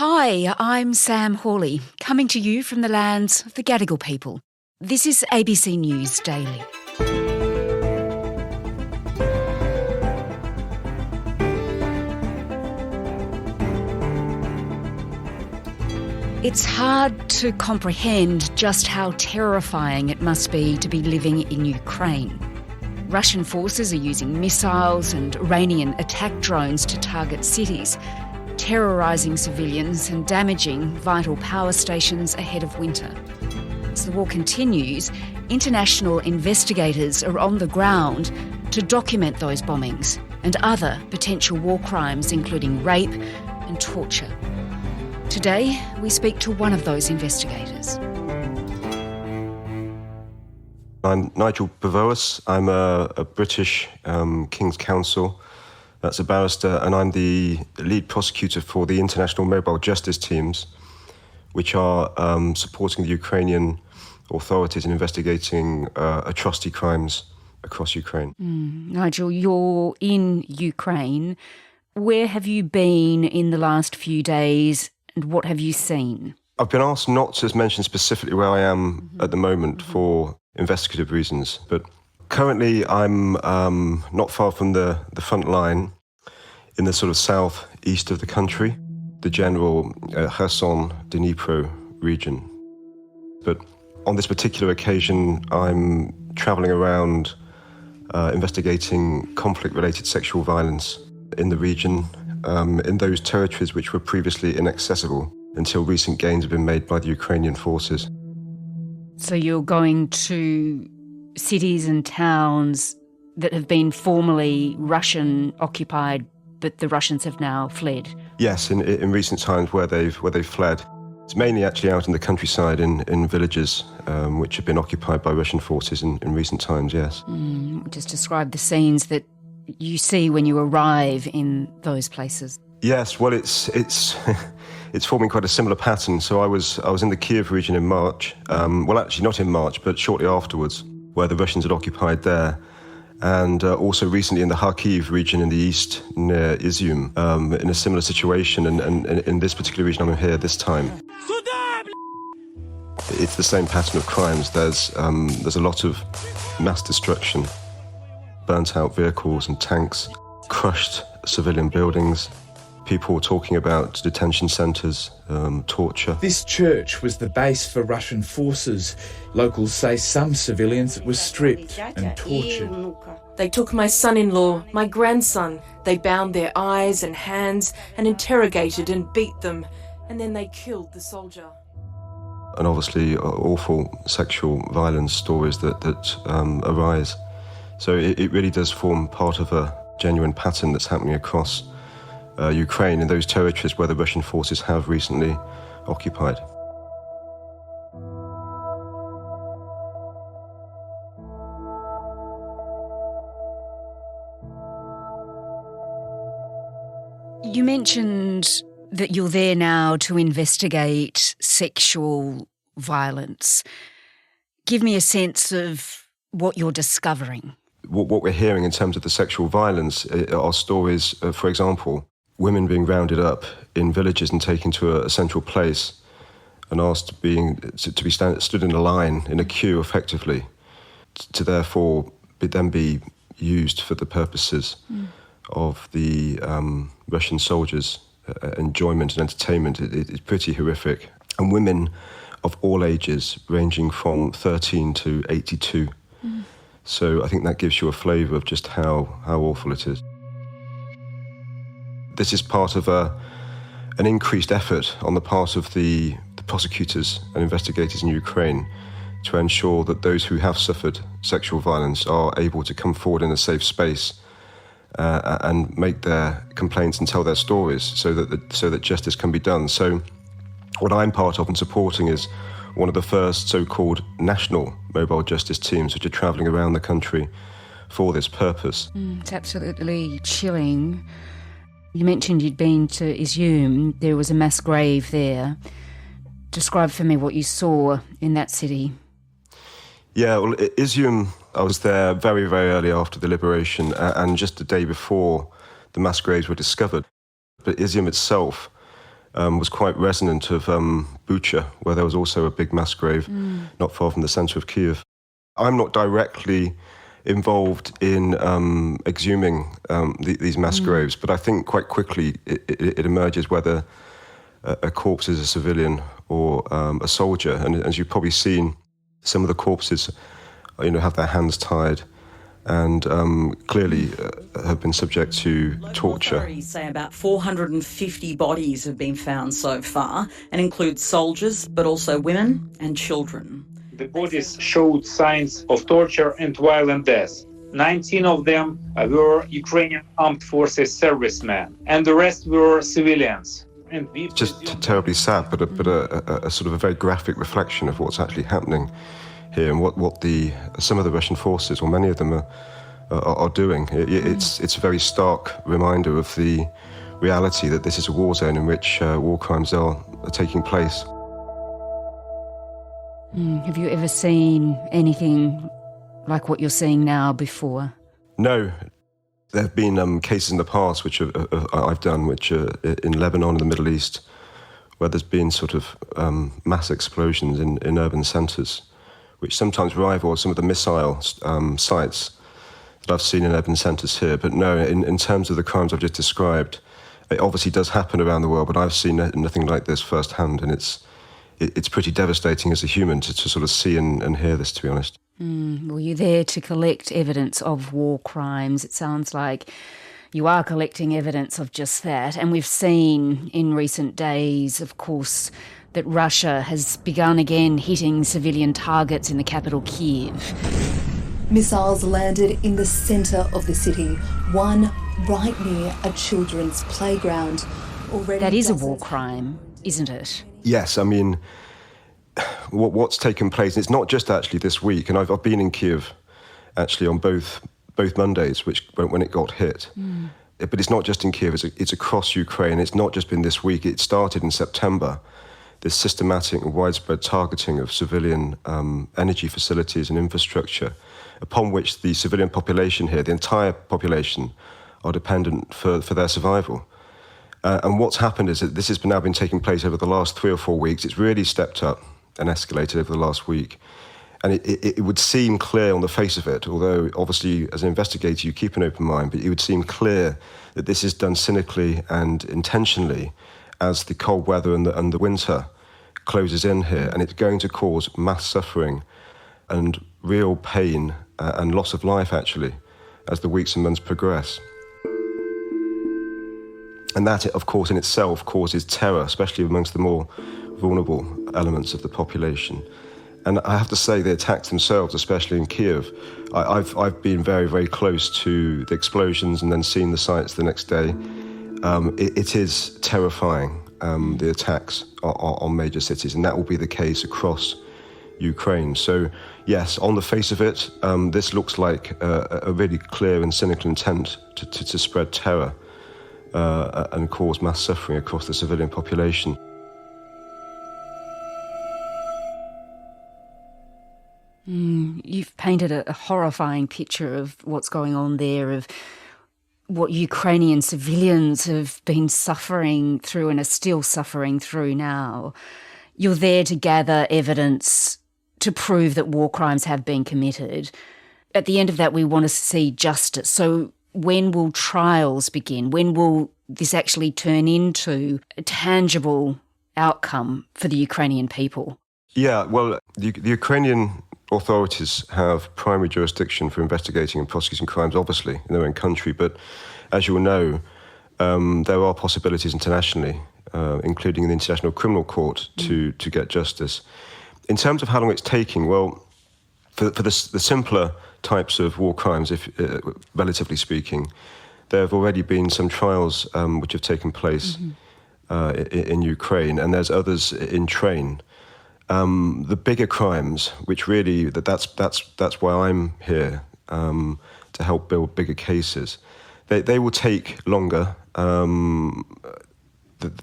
Hi, I'm Sam Hawley, coming to you from the lands of the Gadigal people. This is ABC News Daily. It's hard to comprehend just how terrifying it must be to be living in Ukraine. Russian forces are using missiles and Iranian attack drones to target cities, terrorising civilians and damaging vital power stations ahead of winter. As the war continues, international investigators are on the ground to document those bombings and other potential war crimes, including rape and torture. Today, we speak to one of those investigators. I'm Nigel Bavoas. I'm a British King's Counsel. That's a barrister, and I'm the lead prosecutor for the International Mobile Justice Teams, which are supporting the Ukrainian authorities in investigating atrocity crimes across Ukraine. Nigel, you're in Ukraine. Where have you been in the last few days and what have you seen? I've been asked not to mention specifically where I am at the moment for investigative reasons, but currently I'm not far from the front line in the sort of southeast of the country, the general Kherson, Dnipro region. But on this particular occasion, I'm travelling around investigating conflict-related sexual violence in the region, in those territories which were previously inaccessible until recent gains have been made by the Ukrainian forces. So you're going to cities and towns that have been formerly Russian-occupied, but the Russians have now fled? Yes, in recent times where they've fled. It's mainly actually out in the countryside in villages which have been occupied by Russian forces in recent times, yes. Just describe the scenes that you see when you arrive in those places. Yes, well, it's it's forming quite a similar pattern. So I was in the Kiev region in March. Well, actually not in March, but shortly afterwards, where the Russians had occupied there, and also recently in the Kharkiv region in the east near Izium, in a similar situation. And in this particular region, I'm here this time. It's the same pattern of crimes. There's a lot of mass destruction, burnt out vehicles and tanks, crushed civilian buildings, people talking about detention centres, torture. This church was the base for Russian forces. Locals say some civilians were stripped and tortured. They took my son-in-law, my grandson. They bound their eyes and hands and interrogated and beat them. And then they killed the soldier. And obviously awful sexual violence stories that arise. So it really does form part of a genuine pattern that's happening across Ukraine in those territories where the Russian forces have recently occupied. You mentioned that you're there now to investigate sexual violence. Give me a sense of what you're discovering. What we're hearing in terms of the sexual violence are stories, for example, women being rounded up in villages and taken to a central place and asked to be stood in a line, in a queue effectively, to therefore then be used for the purposes of the Russian soldiers' enjoyment and entertainment. It's pretty horrific. And women of all ages, ranging from 13 to 82. So I think that gives you a flavour of just how awful it is. This is part of an increased effort on the part of the prosecutors and investigators in Ukraine to ensure that those who have suffered sexual violence are able to come forward in a safe space and make their complaints and tell their stories so that justice can be done. So what I'm part of and supporting is one of the first so-called national mobile justice teams which are travelling around the country for this purpose. It's absolutely chilling. You mentioned you'd been to Izium. There was a mass grave there. Describe for me what you saw in that city. Yeah, well, Izium, I was there very, very early after the liberation and just the day before the mass graves were discovered. But Izium itself was quite resonant of Bucha, where there was also a big mass grave not far from the centre of Kiev. I'm not directly involved in exhuming these mass graves, but I think quite quickly it emerges whether a corpse is a civilian or a soldier. And as you've probably seen, some of the corpses, have their hands tied and clearly have been subject to torture. Authorities say about 450 bodies have been found so far and include soldiers, but also women and children. The bodies showed signs of torture and violent death. 19 of them were Ukrainian armed forces servicemen, and the rest were civilians. It's just terribly sad, but a sort of a very graphic reflection of what's actually happening here and what some of the Russian forces, or many of them, are doing. It's a very stark reminder of the reality that this is a war zone in which war crimes are taking place. Have you ever seen anything like what you're seeing now before? No. There have been cases in the past which I've done, which are in Lebanon and the Middle East, where there's been sort of mass explosions in urban centres, which sometimes rival some of the missile sites that I've seen in urban centres here. But no, in terms of the crimes I've just described, it obviously does happen around the world, but I've seen nothing like this firsthand, and it's pretty devastating as a human to sort of see and hear this, to be honest. Were you there to collect evidence of war crimes? It sounds like you are collecting evidence of just that. And we've seen in recent days, of course, that Russia has begun again hitting civilian targets in the capital, Kiev. Missiles landed in the centre of the city, one right near a children's playground. Already that is a war crime, isn't it? Yes, I mean, what's taken place, and it's not just actually this week, and I've been in Kiev actually on both Mondays, when it got hit. But it's not just in Kiev, it's across Ukraine. It's not just been this week, it started in September. This systematic and widespread targeting of civilian energy facilities and infrastructure, upon which the civilian population here, the entire population, are dependent for their survival. And what's happened is that this has now been taking place over the last 3 or 4 weeks. It's really stepped up and escalated over the last week. And it would seem clear on the face of it, although obviously as an investigator you keep an open mind, but it would seem clear that this is done cynically and intentionally as the cold weather and the winter closes in here, and it's going to cause mass suffering and real pain and loss of life, actually, as the weeks and months progress. And that, of course, in itself causes terror, especially amongst the more vulnerable elements of the population. And I have to say, the attacks themselves, especially in Kiev, I've been very, very close to the explosions and then seen the sites the next day. It is terrifying, the attacks on major cities, and that will be the case across Ukraine. So, yes, on the face of it, this looks like a really clear and cynical intent to spread terror and cause mass suffering across the civilian population. You've painted a horrifying picture of what's going on there, of what Ukrainian civilians have been suffering through and are still suffering through now. You're there to gather evidence to prove that war crimes have been committed. At the end of that, we want to see justice. So when will trials begin? When will this actually turn into a tangible outcome for the Ukrainian people? Yeah, well, the Ukrainian authorities have primary jurisdiction for investigating and prosecuting crimes, obviously, in their own country. But as you will know, there are possibilities internationally, including in the International Criminal Court, to get justice. In terms of how long it's taking, well, for the simpler types of war crimes, relatively speaking, there have already been some trials which have taken place in Ukraine, and there's others in train. The bigger crimes, which really, that's why I'm here, to help build bigger cases. They will take longer.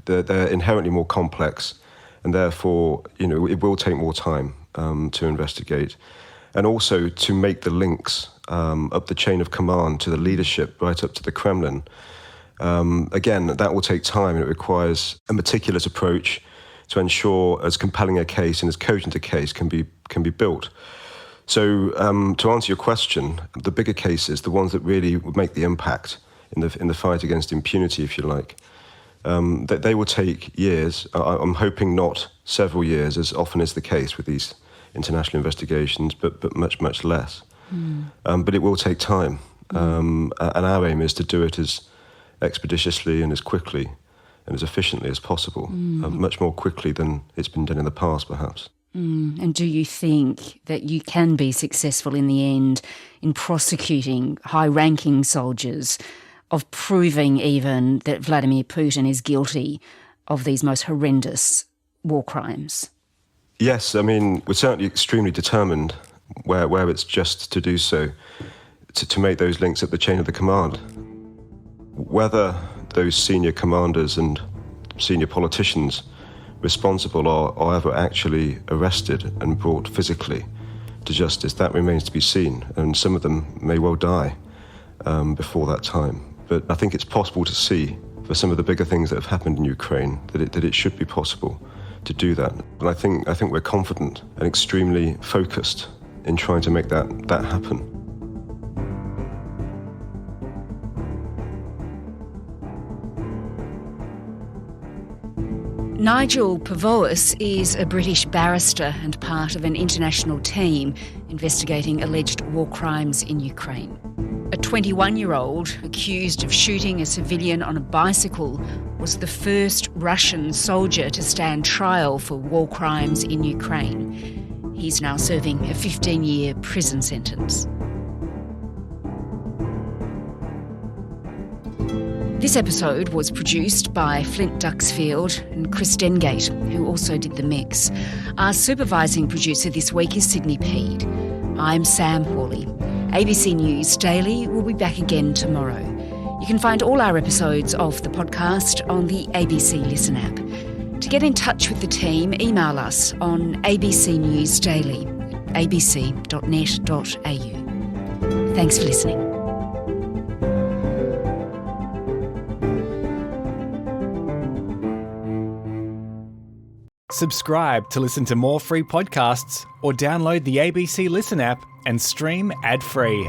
They're inherently more complex, and therefore, it will take more time to investigate, and also to make the links up the chain of command to the leadership, right up to the Kremlin. Again, that will take time, and it requires a meticulous approach to ensure as compelling a case and as cogent a case can be built. So to answer your question, the bigger cases, the ones that really would make the impact in the fight against impunity, if you like, they will take years. I'm hoping not several years, as often is the case with these international investigations, but much, much less. But it will take time. And our aim is to do it as expeditiously and as quickly and as efficiently as possible, much more quickly than it's been done in the past, perhaps. And do you think that you can be successful in the end in prosecuting high-ranking soldiers, of proving even that Vladimir Putin is guilty of these most horrendous war crimes? Yes, I mean, we're certainly extremely determined where it's just to do so, to make those links at the chain of the command. Whether those senior commanders and senior politicians responsible are ever actually arrested and brought physically to justice, that remains to be seen, and some of them may well die before that time. But I think it's possible to see, for some of the bigger things that have happened in Ukraine, that it should be possible to do that. And I think we're confident and extremely focused in trying to make that happen. Nigel Pavois is a British barrister and part of an international team investigating alleged war crimes in Ukraine. A 21-year-old accused of shooting a civilian on a bicycle was the first Russian soldier to stand trial for war crimes in Ukraine. He's now serving a 15-year prison sentence. This episode was produced by Flint Duxfield and Chris Dengate, who also did the mix. Our supervising producer this week is Sydney Peed. I'm Sam Hawley. ABC News Daily will be back again tomorrow. You can find all our episodes of the podcast on the ABC Listen app. To get in touch with the team, email us on abcnewsdaily@abc.net.au. Thanks for listening. Subscribe to listen to more free podcasts or download the ABC Listen app and stream ad-free.